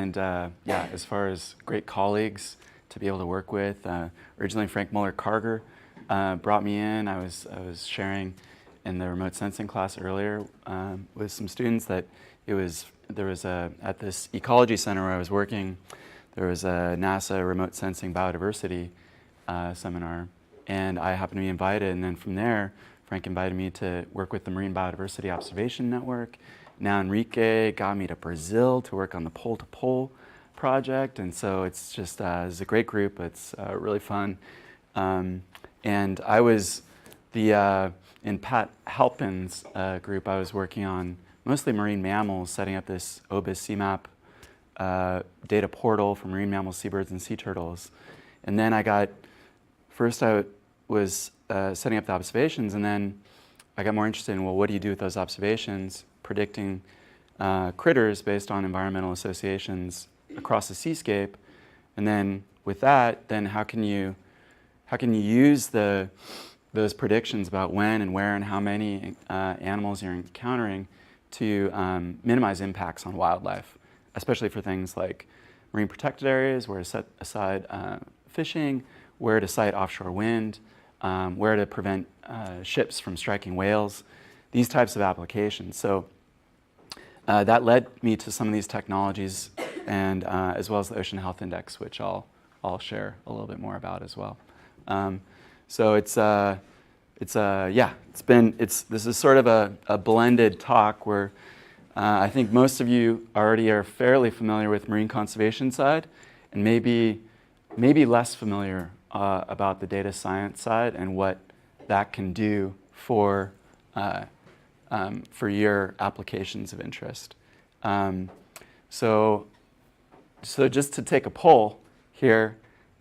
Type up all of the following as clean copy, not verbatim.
And yeah, as far as great colleagues to be able to work with, originally Frank Muller-Carger brought me in. I was sharing in the remote sensing class earlier with some students that there was at this ecology center where I was working, there was a NASA remote sensing biodiversity seminar, and I happened to be invited. And then from there, Frank invited me to work with the Marine Biodiversity Observation Network. Now Enrique got me to Brazil to work on the Pole to Pole project, and so it's just it's a great group. It's really fun, and I was in Pat Halpin's group. I was working on mostly marine mammals, setting up this OBIS CMAP data portal for marine mammals, seabirds, and sea turtles. And then I was setting up the observations, and then I got more interested in, well, what do you do with those observations, predicting critters based on environmental associations across the seascape, and then with that, then how can you use those predictions about when and where and how many animals you're encountering to minimize impacts on wildlife, especially for things like marine protected areas, where to set aside fishing, where to site offshore wind, where to prevent ships from striking whales, these types of applications. So that led me to some of these technologies, and as well as the Ocean Health Index, which I'll share a little bit more about as well. So this is sort of a blended talk where I think most of you already are fairly familiar with marine conservation side, and maybe less familiar about the data science side and what that can do for your applications of interest. So just to take a poll here,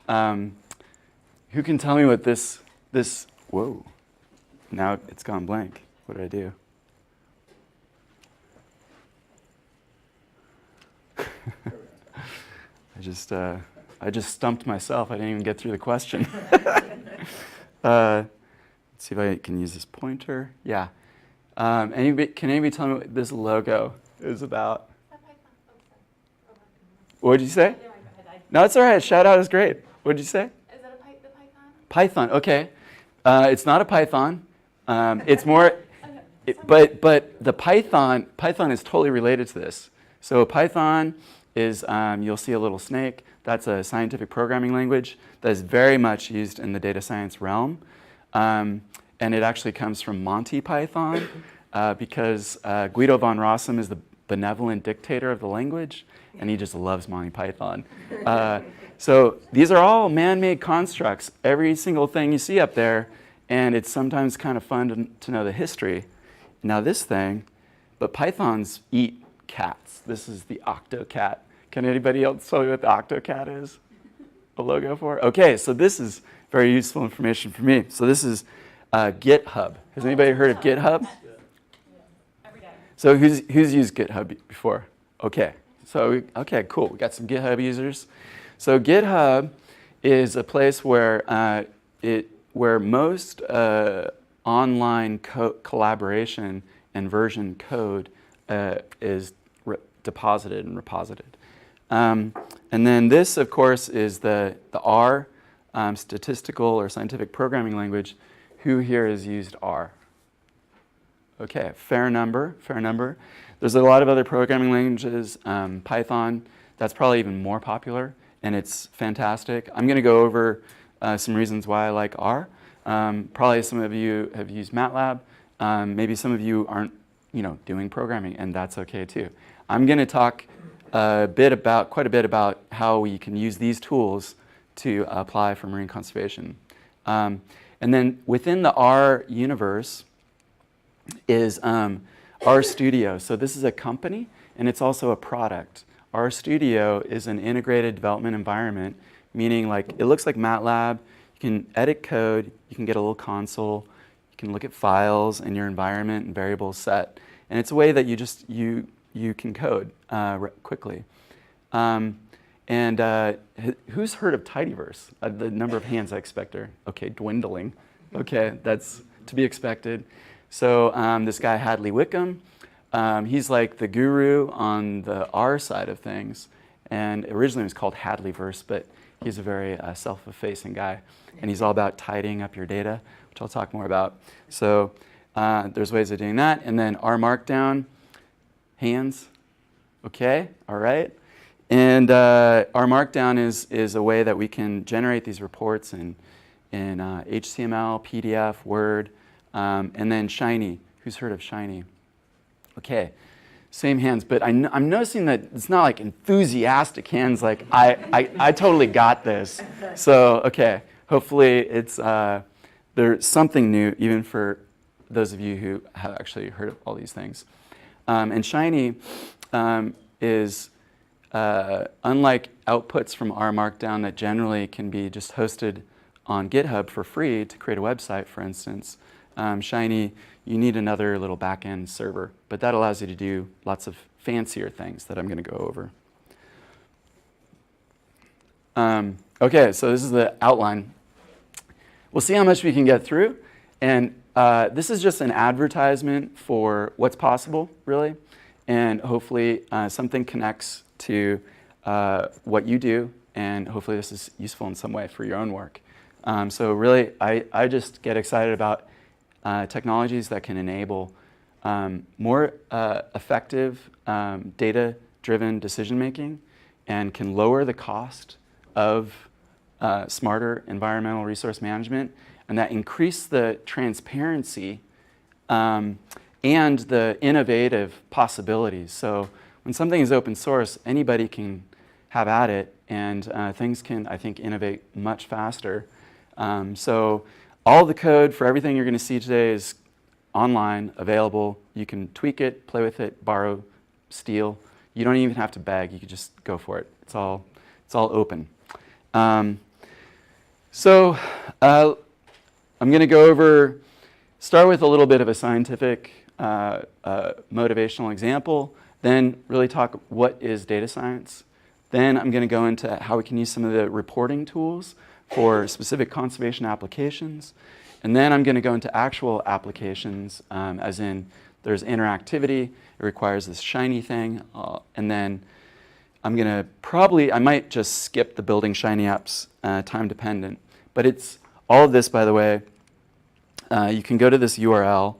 who can tell me what this, whoa, now it's gone blank. What did I do? I just stumped myself. I didn't even get through the question. Let's see if I can use this pointer. Yeah. Can anybody tell me what this logo is about? What did you say? No, it's all right. Shout out is great. What did you say? Is that the Python? Python. Okay. It's not a Python. It's more, but the Python is totally related to this. So Python is, you'll see a little snake. That's a scientific programming language that is very much used in the data science realm. And it actually comes from Monty Python because Guido von Rossum is the benevolent dictator of the language, and he just loves Monty Python. So these are all man-made constructs, every single thing you see up there, and it's sometimes kind of fun to know the history. Now this thing, but pythons eat cats. This is the octocat. Can anybody else tell me what the octocat is? A logo for? Okay, so this is very useful information for me. So this is GitHub. Has anybody heard of GitHub? Every day. So who's used GitHub before? Okay, so okay, cool. We got some GitHub users. So GitHub is a place where most online collaboration and version code is deposited and reposited. And then this, of course, is the R, statistical or scientific programming language. Who here has used R? Okay, fair number. There's a lot of other programming languages. Python, that's probably even more popular, and it's fantastic. I'm going to go over some reasons why I like R. Probably some of you have used MATLAB. Maybe some of you aren't, doing programming, and that's okay too. I'm going to talk quite a bit about how we can use these tools to apply for marine conservation. And then within the R universe is RStudio. So this is a company, and it's also a product. RStudio is an integrated development environment, meaning like it looks like MATLAB. You can edit code. You can get a little console. You can look at files in your environment and variables set. And it's a way that you can code quickly. Who's heard of Tidyverse? The number of hands I expect are, okay, dwindling. Okay, that's to be expected. So this guy, Hadley Wickham, he's like the guru on the R side of things. and originally it was called Hadleyverse, but he's a very self-effacing guy, and he's all about tidying up your data, which I'll talk more about. So there's ways of doing that. And then R Markdown, hands, okay, all right. And R Markdown is a way that we can generate these reports in HTML, PDF, Word, and then Shiny. Who's heard of Shiny? Okay, same hands, but I'm noticing that it's not like enthusiastic hands, like I totally got this. So, okay, hopefully it's there's something new even for those of you who have actually heard of all these things. And Shiny is unlike outputs from R Markdown that generally can be just hosted on GitHub for free to create a website, for instance. Shiny, you need another little back-end server, but that allows you to do lots of fancier things that I'm going to go over. Okay, so this is the outline. We'll see how much we can get through, and this is just an advertisement for what's possible, really, and hopefully something connects to what you do, and hopefully this is useful in some way for your own work. So really, I just get excited about technologies that can enable more effective data-driven decision-making and can lower the cost of smarter environmental resource management, and that increase the transparency and the innovative possibilities. So when something is open source, anybody can have at it, and things can, I think, innovate much faster. So all the code for everything you're going to see today is online, available. You can tweak it, play with it, borrow, steal. You don't even have to beg. You can just go for it. It's all open. So I'm going to go over, start with a little bit of a scientific motivational example, then really talk what is data science. Then I'm going to go into how we can use some of the reporting tools for specific conservation applications. And then I'm going to go into actual applications, as in there's interactivity. It requires this Shiny thing. And then I'm going to I might just skip the building Shiny apps, time dependent. But it's all of this, by the way. You can go to this URL,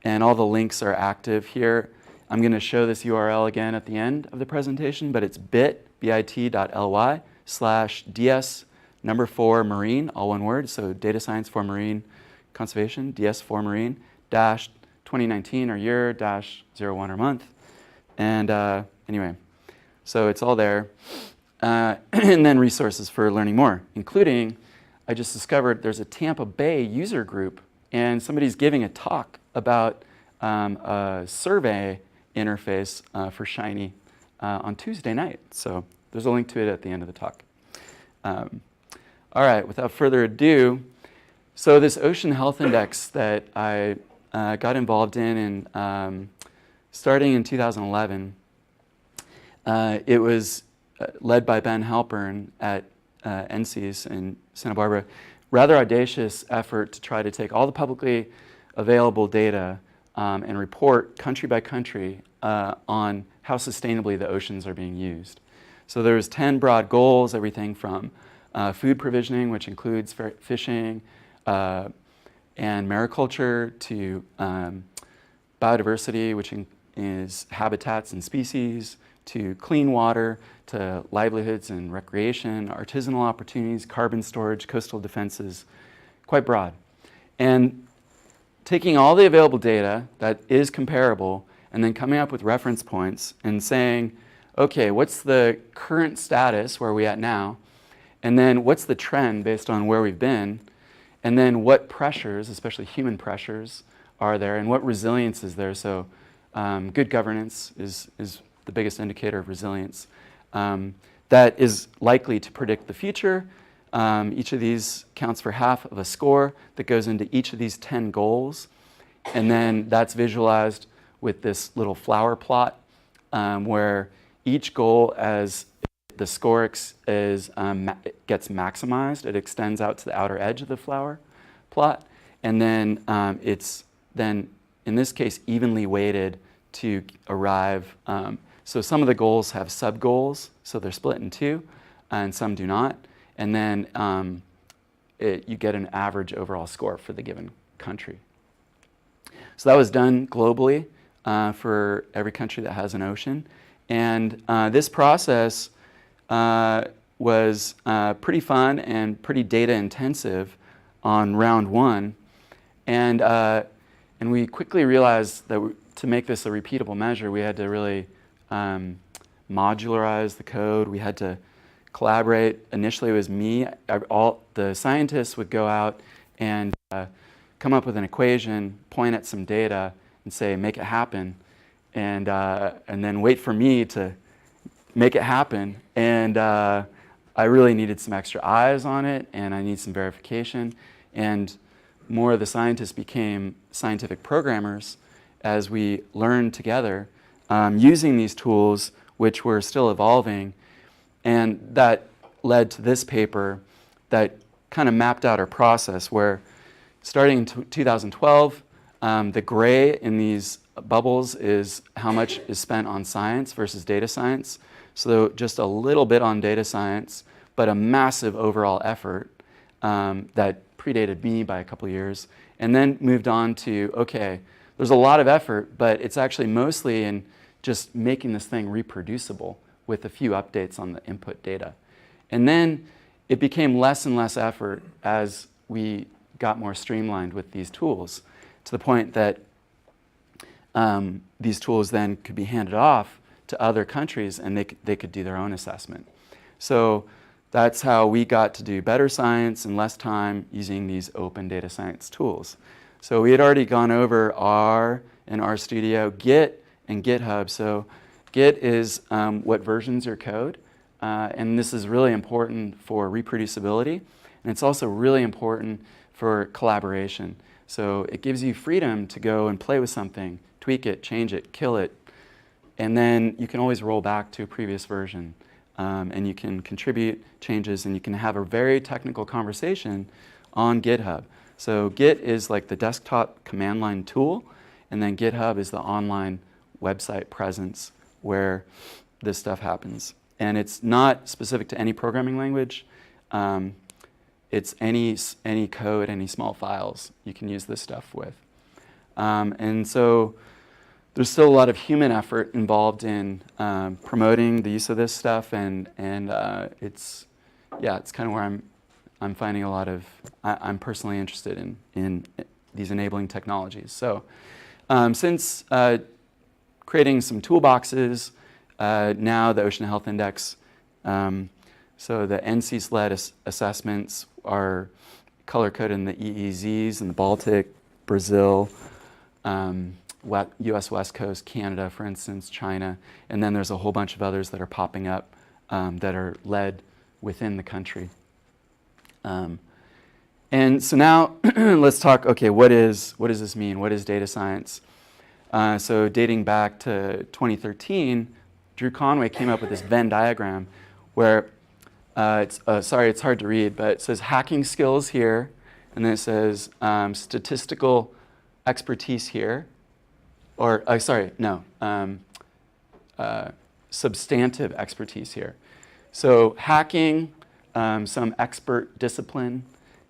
and all the links are active here. I'm going to show this URL again at the end of the presentation, but it's bit.ly/ds4marine, all one word, so data science for marine conservation, DS4 marine, dash 2019 or year, dash 01 or month. And anyway, so it's all there. And then resources for learning more, including, I just discovered there's a Tampa Bay user group, and somebody's giving a talk about a survey interface for Shiny on Tuesday night. So there's a link to it at the end of the talk. All right, without further ado, so this Ocean Health Index that I got involved in starting in 2011, it was led by Ben Halpern at NCEAS in Santa Barbara. Rather audacious effort to try to take all the publicly available data and report country by country on how sustainably the oceans are being used. So there's 10 broad goals, everything from food provisioning, which includes fishing and mariculture, to biodiversity, which is habitats and species, to clean water, to livelihoods and recreation, artisanal opportunities, carbon storage, coastal defenses, quite broad. And taking all the available data that is comparable and then coming up with reference points and saying, okay, what's the current status, where are we at now? And then what's the trend based on where we've been? And then what pressures, especially human pressures, are there, and what resilience is there? So good governance is the biggest indicator of resilience. That is likely to predict the future. Each of these counts for half of a score that goes into each of these 10 goals. And then that's visualized with this little flower plot where each goal, as the score gets maximized, it extends out to the outer edge of the flower plot. And then it's then, in this case, evenly weighted to arrive. So some of the goals have sub-goals, so they're split in two, and some do not. And then you get an average overall score for the given country. So that was done globally for every country that has an ocean. And this process was pretty fun and pretty data intensive on round one. And we quickly realized that to make this a repeatable measure, we had to really modularize the code. We had to collaborate. Initially, it was me. All the scientists would go out and come up with an equation, point at some data, and say, make it happen, and then wait for me to make it happen. And I really needed some extra eyes on it, and I need some verification. And more of the scientists became scientific programmers as we learned together using these tools, which were still evolving. And that led to this paper that kind of mapped out our process where starting in 2012, the gray in these bubbles is how much is spent on science versus data science. So just a little bit on data science, but a massive overall effort that predated me by a couple of years. And then moved on to, okay, there's a lot of effort, but it's actually mostly in just making this thing reproducible with a few updates on the input data. And then it became less and less effort as we got more streamlined with these tools, to the point that these tools then could be handed off to other countries and they could do their own assessment. So that's how we got to do better science in less time using these open data science tools. So we had already gone over R and RStudio, Git, and GitHub. So Git is what versions your code. And this is really important for reproducibility. And it's also really important for collaboration. So it gives you freedom to go and play with something, tweak it, change it, kill it. And then you can always roll back to a previous version. And you can contribute changes, and you can have a very technical conversation on GitHub. So Git is like the desktop command line tool, and then GitHub is the online website presence where this stuff happens. And it's not specific to any programming language. It's any code, any small files you can use this stuff with. And so there's still a lot of human effort involved in promoting the use of this stuff, and it's kind of where I'm finding a lot of, I'm personally interested in these enabling technologies. So since creating some toolboxes, now the Ocean Health Index, so the NCEIS-led assessments are color-coded in the EEZs in the Baltic, Brazil, US West Coast, Canada, for instance, China, and then there's a whole bunch of others that are popping up that are led within the country. And so now let's talk, okay, what does this mean? What is data science? So dating back to 2013, Drew Conway came up with this Venn diagram where, it's hard to read, but it says hacking skills here, and then it says statistical expertise here, or, substantive expertise here. So hacking, some expert discipline,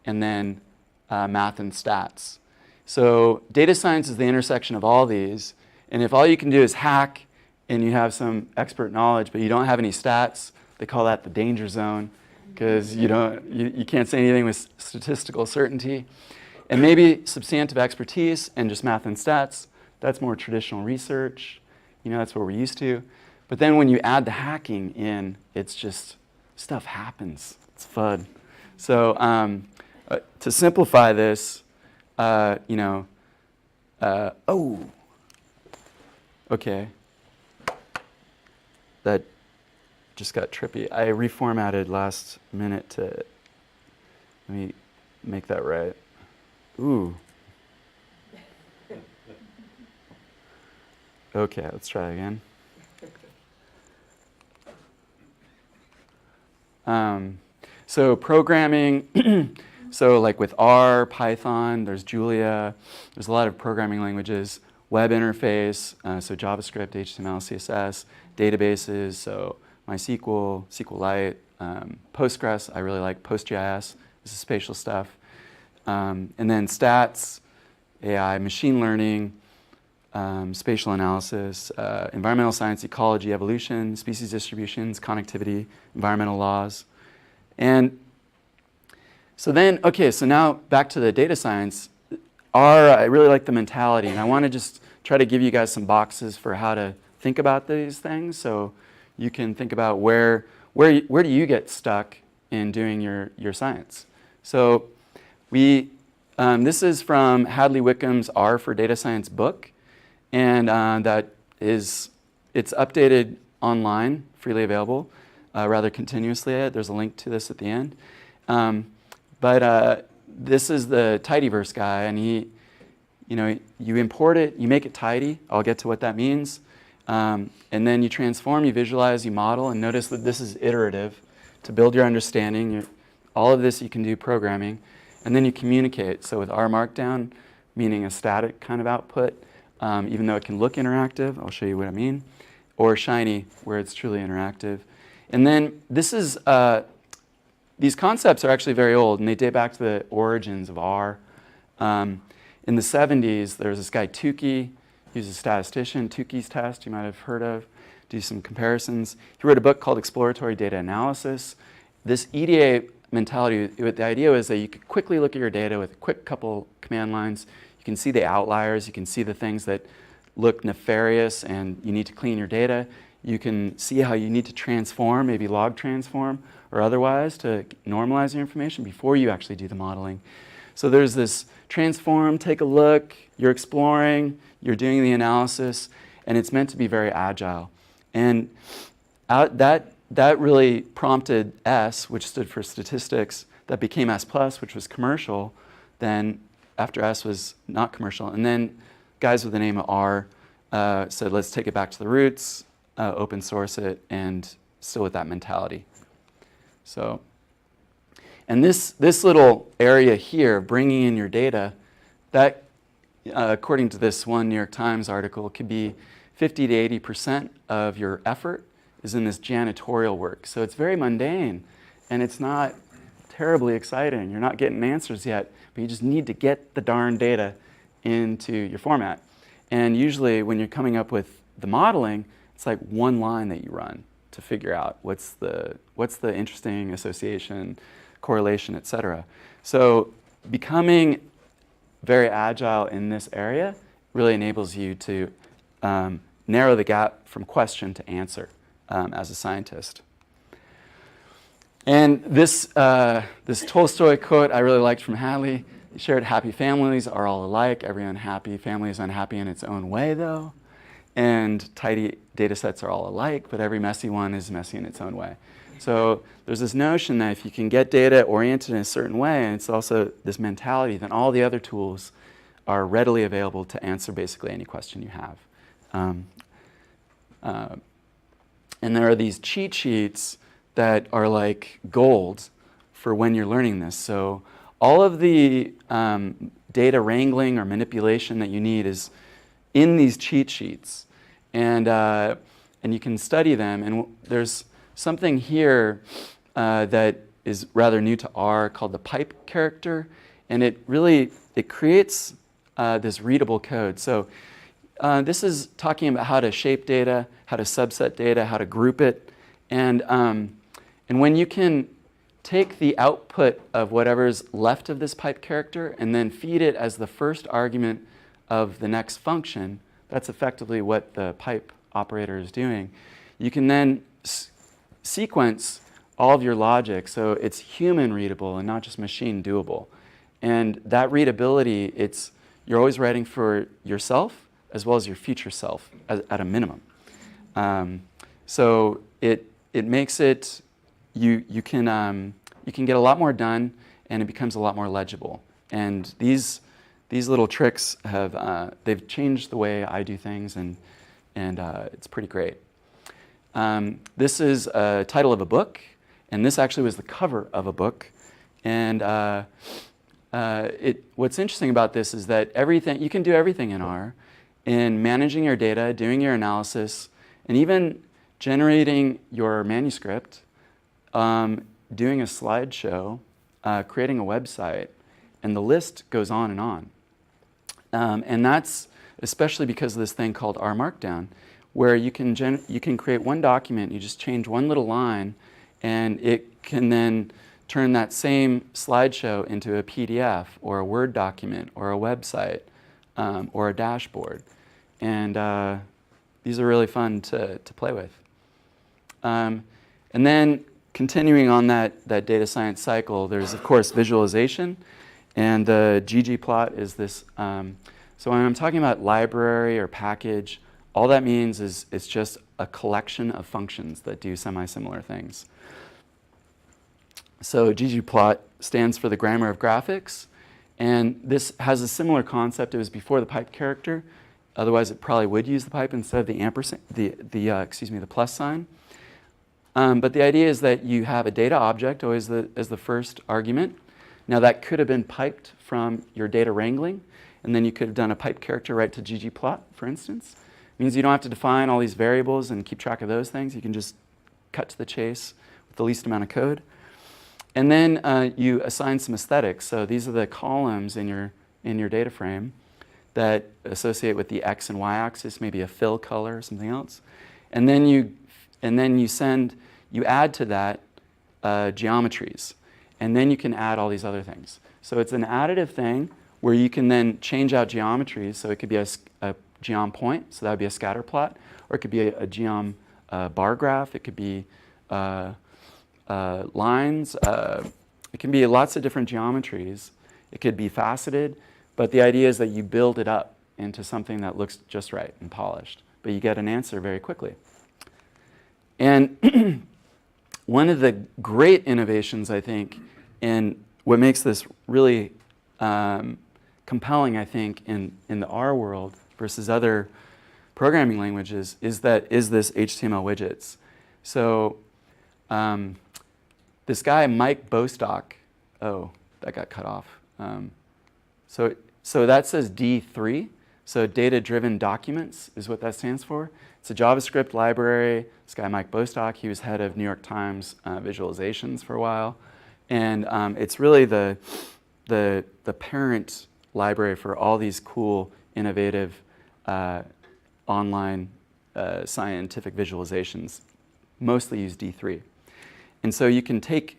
and then math and stats. So data science is the intersection of all these, and if all you can do is hack and you have some expert knowledge but you don't have any stats, they call that the danger zone, because you can't say anything with statistical certainty. And maybe substantive expertise and just math and stats, that's more traditional research. That's what we're used to. But then when you add the hacking in, it's just stuff happens. It's fun. So to simplify this, okay. That just got trippy. I reformatted last minute to, let me make that right. Ooh. Okay, let's try again. So programming, so like with R, Python, there's Julia, there's a lot of programming languages, web interface, so JavaScript, HTML, CSS, databases, so MySQL, SQLite, Postgres. I really like PostGIS. This is spatial stuff. And then stats, AI, machine learning, spatial analysis, environmental science, ecology, evolution, species distributions, connectivity, environmental laws. And so then, okay, so now back to the data science. I really like the mentality, and I want to just try to give you guys some boxes for how to think about these things, so you can think about where do you get stuck in doing your science. So this is from Hadley Wickham's R for Data Science book, and it's updated online, freely available, rather continuously. There's a link to this at the end. But this is the tidyverse guy, and you import it, you make it tidy. I'll get to what that means. And then you transform, you visualize, you model, and notice that this is iterative to build your understanding. All of this you can do programming. And then you communicate. So with R Markdown, meaning a static kind of output, even though it can look interactive, I'll show you what I mean, or Shiny, where it's truly interactive. And then these concepts are actually very old, and they date back to the origins of R. In the 70s, there was this guy, Tukey. He was a statistician. Tukey's test, you might have heard of. Do some comparisons. He wrote a book called Exploratory Data Analysis. This EDA mentality, the idea was that you could quickly look at your data with a quick couple command lines. You can see the outliers. You can see the things that look nefarious and you need to clean your data. You can see how you need to transform, maybe log transform or otherwise, to normalize your information before you actually do the modeling. So there's this transform, take a look, you're exploring, you're doing the analysis, and it's meant to be very agile. And that really prompted S, which stood for statistics, that became S+, which was commercial. Then after S was not commercial. And then guys with the name of R said, let's take it back to the roots, open source it, and still with that mentality. So, and this little area here, bringing in your data, that, according to this one New York Times article, could be 50 to 80% of your effort is in this janitorial work. So it's very mundane, and it's not terribly exciting. You're not getting answers yet, but you just need to get the darn data into your format. And usually when you're coming up with the modeling, it's like one line that you run to figure out what's the interesting association, correlation, et cetera. So becoming very agile in this area really enables you to narrow the gap from question to answer as a scientist. And this Tolstoy quote I really liked from Hadley. He shared, happy families are all alike. Every unhappy family is unhappy in its own way, though. And tidy data sets are all alike, but every messy one is messy in its own way. So there's this notion that if you can get data oriented in a certain way, and it's also this mentality, then all the other tools are readily available to answer basically any question you have. And there are these cheat sheets that are like gold for when you're learning this. So all of the data wrangling or manipulation that you need is in these cheat sheets. And you can study them. And there's something here that is rather new to R called the pipe character. And it creates this readable code. So this is talking about how to shape data, how to subset data, how to group it. And when you can take the output of whatever's left of this pipe character and then feed it as the first argument of the next function, that's effectively what the pipe operator is doing. You can then sequence all of your logic so it's human readable and not just machine doable. And that readability, you're always writing for yourself as well as your future self at a minimum. So it makes it, you can get a lot more done, and it becomes a lot more legible. And these little tricks they've changed the way I do things, and it's pretty great. This is a title of a book, and this actually was the cover of a book. And what's interesting about this is that you can do everything in R, in managing your data, doing your analysis, and even generating your manuscript, doing a slideshow, creating a website, and the list goes on and on. And that's especially because of this thing called R Markdown, where you can create one document, you just change one little line, and it can then turn that same slideshow into a PDF or a Word document or a website or a dashboard. And these are really fun to play with. And then continuing on that data science cycle, there's of course visualization, and the ggplot is this. So when I'm talking about library or package, all that means is it's just a collection of functions that do semi-similar things. So ggplot stands for the grammar of graphics, and this has a similar concept. It was before the pipe character. Otherwise, it probably would use the pipe instead of the ampersand, the plus sign. But the idea is that you have a data object always as the first argument. Now that could have been piped from your data wrangling, and then you could have done a pipe character right to ggplot, for instance. It means you don't have to define all these variables and keep track of those things. You can just cut to the chase with the least amount of code. And then you assign some aesthetics. So these are the columns in your data frame that associate with the x and y axis, maybe a fill color or something else. And then you add to that geometries. And then you can add all these other things. So it's an additive thing where you can then change out geometries. So it could be a geom point, so that would be a scatter plot, or it could be a geom bar graph. It could be lines. It can be lots of different geometries. It could be faceted, but the idea is that you build it up into something that looks just right and polished, but you get an answer very quickly. And one of the great innovations, I think, and what makes this really compelling, I think, in the R world versus other programming languages is this HTML widgets. So this guy, Mike Bostock, oh, that got cut off. So that says D3. So data-driven documents is what that stands for. It's a JavaScript library. This guy, Mike Bostock, he was head of New York Times visualizations for a while. And it's really the parent library for all these cool, innovative online scientific visualizations. Mostly use D3. And so you can take